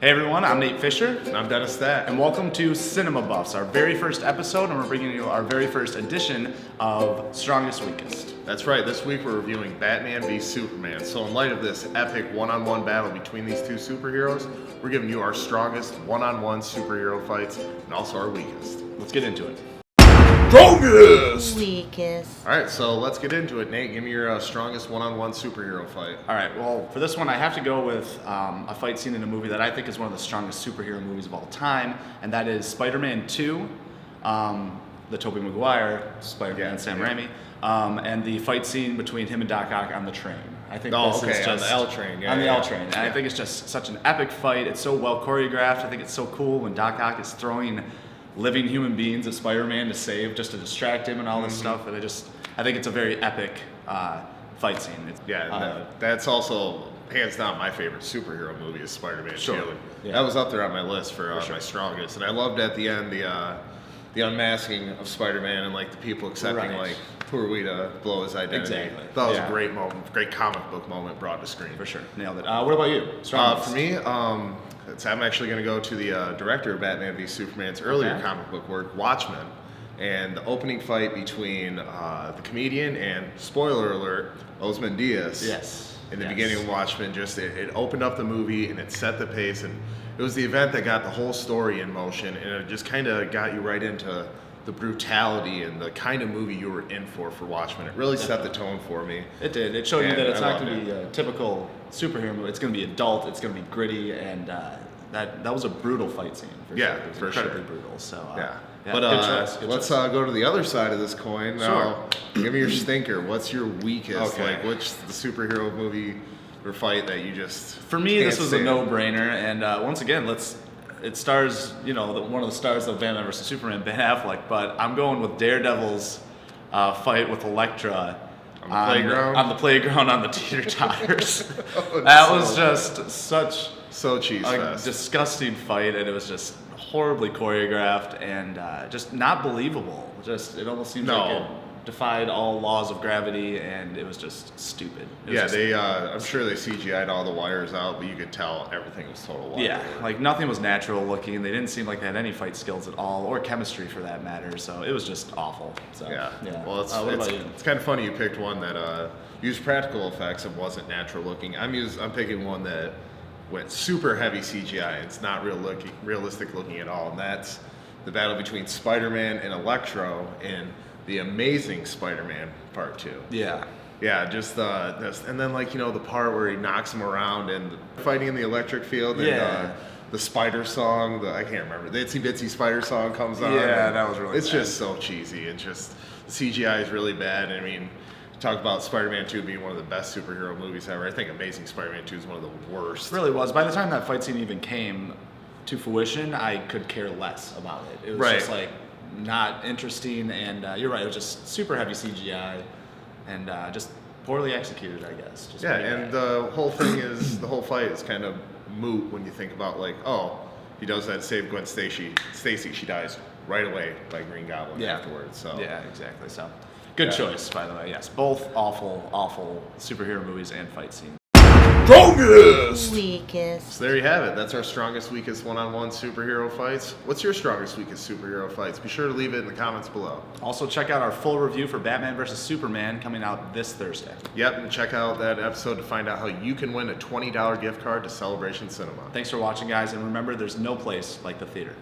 Hey everyone, I'm Nate Fischer. And I'm Dennis Stack. And welcome to Cinema Buffs, our very first episode, and we're bringing you our very first edition of Strongest Weakest. That's right, this week we're reviewing Batman v Superman. So in light of this epic one-on-one battle between these two superheroes, we're giving you our strongest one-on-one superhero fights and also our weakest. Let's get into it. Strongest! Weakest. Alright, so let's get into it. Nate, give me your strongest one-on-one superhero fight. All right, well, for this one, I have to go with a fight scene in a movie that I think is one of the strongest superhero movies of all time, and that is Spider-Man 2, the Tobey Maguire, Spider-Man, Sam Raimi, and the fight scene between him and Doc Ock on the train. I think this is just on the L train. On the L train. And I think it's just such an epic fight. It's so well choreographed. I think it's so cool when Doc Ock is throwing living human beings at Spider-Man to save, just to distract him and all this stuff. And I think it's a very epic fight scene. That's also hands down my favorite superhero movie is Spider-Man 2. Yeah. That was up there on my list for my strongest. And I loved at the end the unmasking of Spider-Man and like the people accepting like, who are we to blow his identity. Exactly. That was a great moment, great comic book moment brought to screen. For sure, nailed it. What about you? For me, I'm actually going to go to the director of Batman v Superman's earlier comic book work, Watchmen, and the opening fight between the comedian and, spoiler alert, Ozymandias. Yes. In the beginning of Watchmen, it opened up the movie and it set the pace, and it was the event that got the whole story in motion, and it just kind of got you right into the brutality and the kind of movie you were in for Watchmen. It really set the tone for me. It did. It showed you that it's not going to be a typical superhero movie. It's going to be adult. It's going to be gritty, and that was a brutal fight scene. For sure. It was incredibly brutal. So but let's go to the other side of this coin. Now, give me your stinker. What's your weakest? Okay. Like, what's the superhero movie or fight that you just For me, this was a no-brainer, and once again, it stars, one of the stars of Batman vs Superman, Ben Affleck, but I'm going with Daredevil's fight with Elektra on the playground on the teeter-totters. That was just so cheese fest. Disgusting fight, and it was just horribly choreographed and just not believable. It almost seems like it defied all laws of gravity, and it was just stupid. I'm sure they CGI'd all the wires out, but you could tell everything was total wire. Yeah, like nothing was natural looking. They didn't seem like they had any fight skills at all, or chemistry for that matter. So it was just awful. So Well, it's kind of funny you picked one that used practical effects and wasn't natural looking. I'm picking one that went super heavy CGI. It's not realistic looking at all, and that's the battle between Spider-Man and Electro in The Amazing Spider-Man Part 2. Yeah, just and then the part where he knocks him around and fighting in the electric field and the spider song, I can't remember, the Itsy Bitsy Spider song comes on. Yeah, that was really It's bad. just so cheesy. It's just, the CGI is really bad. I mean, talk about Spider-Man 2 being one of the best superhero movies ever. I think Amazing Spider-Man 2 is one of the worst. It really was. By the time that fight scene even came to fruition, I could care less about it. It was just like not interesting, and you're right, it was just super heavy CGI and just poorly executed, I guess. And the whole thing is, the whole fight is kind of moot when you think about he does that to save Gwen Stacy, she dies right away by Green Goblin afterwards. So yeah, exactly. So good choice, by the way. Yes, both awful superhero movies and fight scenes. Strongest! Weakest. So there you have it. That's our strongest, weakest one-on-one superhero fights. What's your strongest, weakest superhero fights? Be sure to leave it in the comments below. Also, check out our full review for Batman vs Superman coming out this Thursday. Yep, and check out that episode to find out how you can win a $20 gift card to Celebration Cinema. Thanks for watching, guys, and remember, there's no place like the theater.